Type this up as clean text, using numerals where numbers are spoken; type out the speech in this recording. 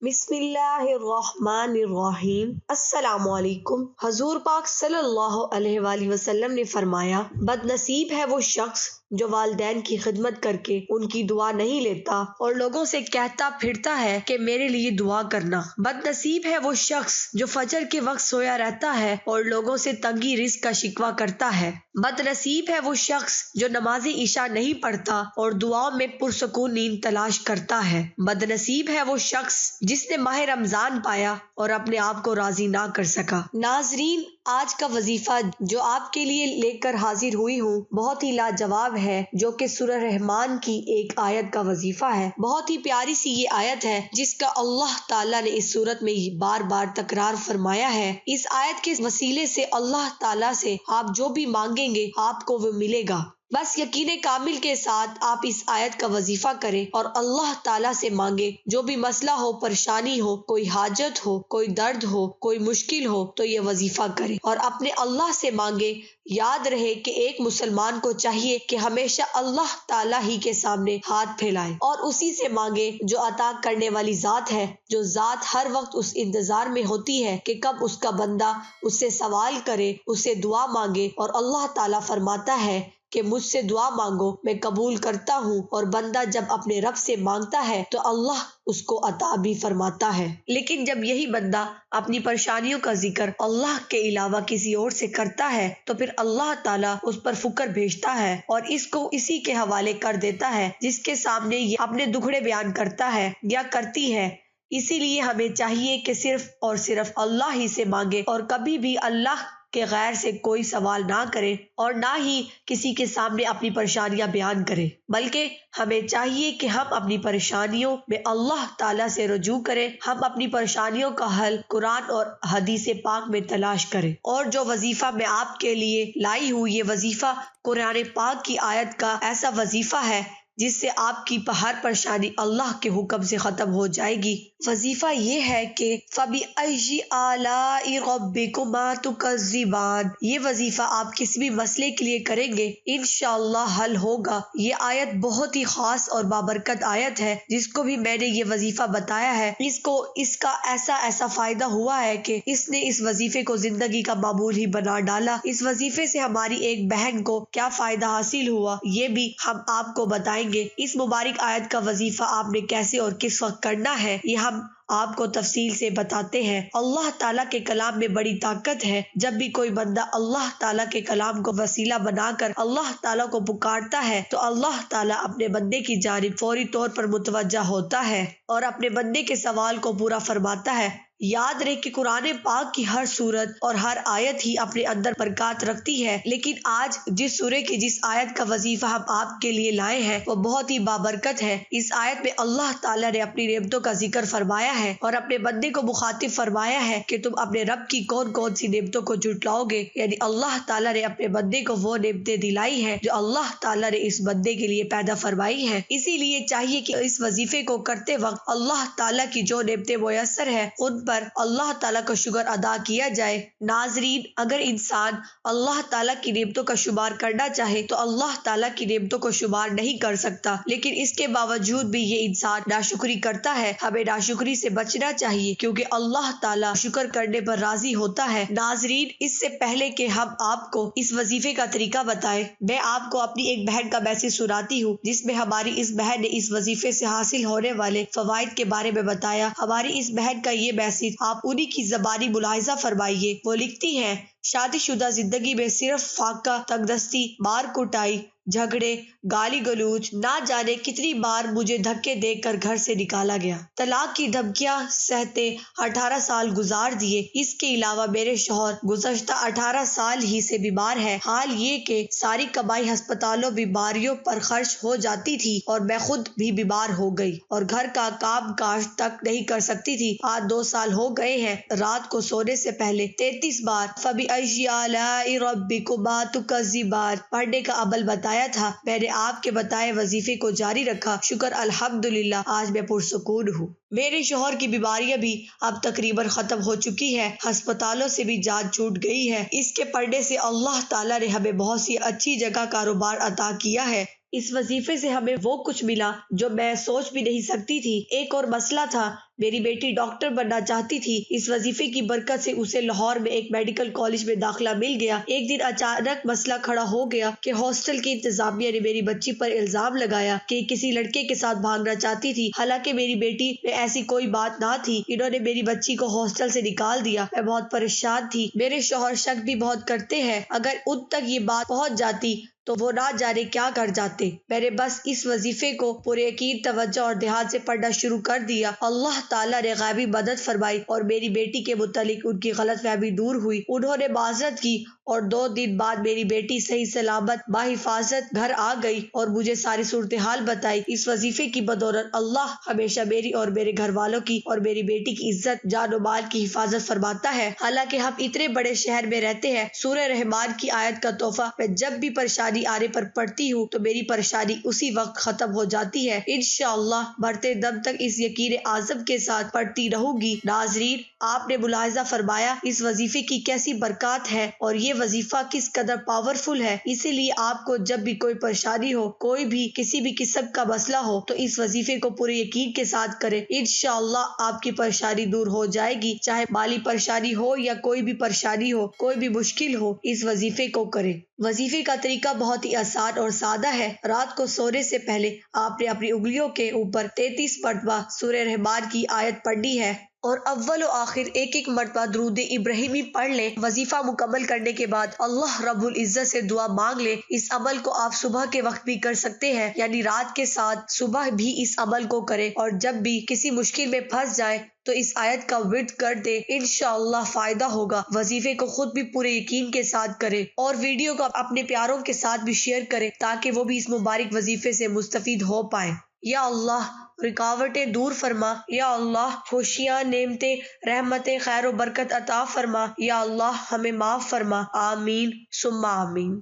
بسم اللہ الرحمن الرحیم۔ السلام علیکم۔ حضور پاک صلی اللہ علیہ وآلہ وسلم نے فرمایا، بد نصیب ہے وہ شخص جو والدین کی خدمت کر کے ان کی دعا نہیں لیتا اور لوگوں سے کہتا پھرتا ہے کہ میرے لیے دعا کرنا۔ بد نصیب ہے وہ شخص جو فجر کے وقت سویا رہتا ہے اور لوگوں سے تنگی رزق کا شکوہ کرتا ہے۔ بد نصیب ہے وہ شخص جو نماز عشاء نہیں پڑھتا اور دعاؤں میں پرسکون نیند تلاش کرتا ہے۔ بد نصیب ہے وہ شخص جس نے ماہ رمضان پایا اور اپنے آپ کو راضی نہ کر سکا۔ ناظرین، آج کا وظیفہ جو آپ کے لیے لے کر حاضر ہوئی ہوں بہت ہی لاجواب ہے، جو کہ سورہ رحمان کی ایک آیت کا وظیفہ ہے۔ بہت ہی پیاری سی یہ آیت ہے جس کا اللہ تعالیٰ نے اس صورت میں بار بار تکرار فرمایا ہے۔ اس آیت کے وسیلے سے اللہ تعالیٰ سے آپ جو بھی مانگیں گے آپ کو وہ ملے گا۔ بس یقین کامل کے ساتھ آپ اس آیت کا وظیفہ کریں اور اللہ تعالیٰ سے مانگے، جو بھی مسئلہ ہو، پریشانی ہو، کوئی حاجت ہو، کوئی درد ہو، کوئی مشکل ہو تو یہ وظیفہ کریں اور اپنے اللہ سے مانگے۔ یاد رہے کہ ایک مسلمان کو چاہیے کہ ہمیشہ اللہ تعالیٰ ہی کے سامنے ہاتھ پھیلائے اور اسی سے مانگے جو عطا کرنے والی ذات ہے، جو ذات ہر وقت اس انتظار میں ہوتی ہے کہ کب اس کا بندہ اس سے سوال کرے، اس سے دعا مانگے، اور اللہ تعالیٰ فرماتا ہے کہ مجھ سے دعا مانگو میں قبول کرتا ہوں، اور بندہ جب اپنے رب سے مانگتا ہے تو اللہ اس کو عطا بھی فرماتا ہے۔ لیکن جب یہی بندہ اپنی پریشانیوں کا ذکر اللہ کے علاوہ کسی اور سے کرتا ہے تو پھر اللہ تعالیٰ اس پر فقر بھیجتا ہے اور اس کو اسی کے حوالے کر دیتا ہے جس کے سامنے یہ اپنے دکھڑے بیان کرتا ہے یا کرتی ہے۔ اسی لیے ہمیں چاہیے کہ صرف اور صرف اللہ ہی سے مانگے اور کبھی بھی اللہ کے غیر سے کوئی سوال نہ کرے اور نہ ہی کسی کے سامنے اپنی پریشانیاں بیان کرے، بلکہ ہمیں چاہیے کہ ہم اپنی پریشانیوں میں اللہ تعالیٰ سے رجوع کریں، ہم اپنی پریشانیوں کا حل قرآن اور حدیث پاک میں تلاش کریں۔ اور جو وظیفہ میں آپ کے لیے لائی ہوں یہ وظیفہ قرآن پاک کی آیت کا ایسا وظیفہ ہے جس سے آپ کی ہر پریشانی اللہ کے حکم سے ختم ہو جائے گی۔ وظیفہ یہ ہے کہ فَبِأَيِّ آلَاءِ رَبِّكُمَا تُكَذِّبَانِ۔ یہ وظیفہ آپ کس بھی مسئلے کے لیے کریں گے انشاءاللہ حل ہوگا۔ یہ آیت بہت ہی خاص اور بابرکت آیت ہے، جس کو بھی میں نے یہ وظیفہ بتایا ہے اس کا ایسا فائدہ ہوا ہے کہ اس نے اس وظیفے کو زندگی کا معمول ہی بنا ڈالا۔ اس وظیفے سے ہماری ایک بہن کو کیا فائدہ حاصل ہوا یہ بھی ہم آپ کو بتائیں گے۔ اس مبارک آیت کا وظیفہ آپ نے کیسے اور کس وقت کرنا ہے یہ ہم آپ کو تفصیل سے بتاتے ہیں۔ اللہ تعالیٰ کے کلام میں بڑی طاقت ہے۔ جب بھی کوئی بندہ اللہ تعالیٰ کے کلام کو وسیلہ بنا کر اللہ تعالیٰ کو پکارتا ہے تو اللہ تعالیٰ اپنے بندے کی جانب فوری طور پر متوجہ ہوتا ہے اور اپنے بندے کے سوال کو پورا فرماتا ہے۔ یاد رہے کہ قرآن پاک کی ہر سورت اور ہر آیت ہی اپنے اندر برکات رکھتی ہے، لیکن آج جس سورے کی جس آیت کا وظیفہ ہم آپ کے لیے لائے ہیں وہ بہت ہی بابرکت ہے۔ اس آیت میں اللہ تعالیٰ نے اپنی نعمتوں کا ذکر فرمایا ہے اور اپنے بندے کو مخاطب فرمایا ہے کہ تم اپنے رب کی کون کون سی نعمتوں کو جھٹلاؤ گے، یعنی اللہ تعالیٰ نے اپنے بندے کو وہ نعمتیں دلائی ہیں جو اللہ تعالیٰ نے اس بندے کے لیے پیدا فرمائی ہیں۔ اسی لیے چاہیے کہ اس وظیفے کو کرتے وقت اللہ تعالیٰ کی جو نعمتیں میسر ہیں ان پر اللہ تعالیٰ کا شکر ادا کیا جائے۔ ناظرین، اگر انسان اللہ تعالیٰ کی نعمتوں کا شمار کرنا چاہے تو اللہ تعالیٰ کی نعمتوں کو شمار نہیں کر سکتا، لیکن اس کے باوجود بھی یہ انسان ناشکری کرتا ہے۔ ہمیں ناشکری سے بچنا چاہیے کیونکہ اللہ تعالیٰ شکر کرنے پر راضی ہوتا ہے۔ ناظرین، اس سے پہلے کہ ہم آپ کو اس وظیفے کا طریقہ بتائیں، میں آپ کو اپنی ایک بہن کا میسج سناتی ہوں جس میں ہماری اس بہن نے اس وظیفے سے حاصل ہونے والے فوائد کے بارے میں بتایا۔ ہماری اس بہن کا یہ میسج آپ انہی کی زبانی ملاحظہ فرمائیے۔ وہ لکھتی ہیں، شادی شدہ زندگی میں صرف فاقہ، تنگدستی، مار کٹائی، جھگڑے، گالی گلوچ، نہ جانے کتنی بار مجھے دھکے دے کر گھر سے نکالا گیا، طلاق کی دھمکیاں سہتے 18 سال گزار دیے۔ اس کے علاوہ میرے شوہر گزشتہ 18 سال ہی سے بیمار ہے۔ حال یہ کہ ساری کمائی ہسپتالوں بیماریوں پر خرچ ہو جاتی تھی اور میں خود بھی بیمار ہو گئی اور گھر کا کام کاج تک نہیں کر سکتی تھی۔ آج 2 سال ہو گئے ہیں، رات کو سونے سے پہلے 33 بار فَبِأَيِّ آلَاءِ رَبِّكُمَا تُكَذِّبَانِ پڑھنے کا عمل بتایا تھا۔ میں نے آپ کے بتائے وظیفے کو جاری رکھا، شکر الحمدللہ آج میں پرسکون ہوں۔ میرے شوہر کی بیماریاں بھی اب تقریباً ختم ہو چکی ہے، ہسپتالوں سے بھی جان چھوٹ گئی ہے۔ اس کے پڑھنے سے اللہ تعالیٰ نے ہمیں بہت سی اچھی جگہ کاروبار عطا کیا ہے۔ اس وظیفے سے ہمیں وہ کچھ ملا جو میں سوچ بھی نہیں سکتی تھی۔ ایک اور مسئلہ تھا، میری بیٹی ڈاکٹر بننا چاہتی تھی۔ اس وظیفے کی برکت سے اسے لاہور میں ایک میڈیکل کالج میں داخلہ مل گیا۔ ایک دن اچانک مسئلہ کھڑا ہو گیا کہ ہاسٹل کی انتظامیہ نے میری بچی پر الزام لگایا کہ کسی لڑکے کے ساتھ بھاگنا چاہتی تھی، حالانکہ میری بیٹی میں ایسی کوئی بات نہ تھی۔ انہوں نے میری بچی کو ہاسٹل سے نکال دیا۔ میں بہت پریشان تھی۔ میرے شوہر شک بھی بہت کرتے ہیں، اگر ان تک یہ بات پہنچ جاتی تو وہ نہ جانے کیا کر جاتے۔ میں نے بس اس وظیفے کو پورے یقین، توجہ اور دھیان سے پڑھنا شروع کر دیا۔ اللہ تعالیٰ نے غیبی مدد فرمائی اور میری بیٹی کے متعلق ان کی غلط فہمی دور ہوئی۔ انہوں نے معذرت کی اور 2 دن بعد میری بیٹی صحیح سلامت بحفاظت گھر آ گئی اور مجھے ساری صورتحال بتائی۔ اس وظیفے کی بدولت اللہ ہمیشہ میری اور میرے گھر والوں کی اور میری بیٹی کی عزت، جان و مال کی حفاظت فرماتا ہے۔ حالانکہ ہم اتنے بڑے شہر میں رہتے ہیں، سورہ رحمان کی آیت کا تحفہ میں جب بھی پریشانی آنے پر پڑھتی ہوں تو میری پریشانی اسی وقت ختم ہو جاتی ہے۔ انشاءاللہ مرتے دم تک اس یقین اعظم کے ساتھ پڑھتی رہوں گی۔ ناظرین، آپ نے ملاحظہ فرمایا اس وظیفے کی کیسی برکات ہے اور یہ وظیفہ کس قدر پاورفل ہے۔ اسی لیے آپ کو جب بھی کوئی پریشانی ہو، کوئی بھی کسی بھی قسم کا مسئلہ ہو تو اس وظیفے کو پورے یقین کے ساتھ کریں۔ انشاءاللہ آپ کی پریشانی دور ہو جائے گی، چاہے مالی پریشانی ہو یا کوئی بھی پریشانی ہو، کوئی بھی مشکل ہو، اس وظیفے کو کریں۔ وظیفے کا طریقہ بہت ہی آسان اور سادہ ہے۔ رات کو سونے سے پہلے آپ نے اپنی انگلیوں کے اوپر 33 مرتبہ سورہ رحمان کی آیت پڑھنی ہے اور اول و آخر ایک مرتبہ درود ابراہیمی پڑھ لیں۔ وظیفہ مکمل کرنے کے بعد اللہ رب العزت سے دعا مانگ لیں۔ اس عمل کو آپ صبح کے وقت بھی کر سکتے ہیں، یعنی رات کے ساتھ صبح بھی اس عمل کو کریں، اور جب بھی کسی مشکل میں پھنس جائے تو اس آیت کا ورد کر دے، انشاءاللہ فائدہ ہوگا۔ وظیفے کو خود بھی پورے یقین کے ساتھ کریں اور ویڈیو کو اپنے پیاروں کے ساتھ بھی شیئر کریں تاکہ وہ بھی اس مبارک وظیفے سے مستفید ہو پائیں۔ یا اللہ رکاوٹیں دور فرما، یا اللہ خوشیاں، نعمتیں، رحمتیں، خیر و برکت عطا فرما، یا اللہ ہمیں معاف فرما، آمین ثم آمین۔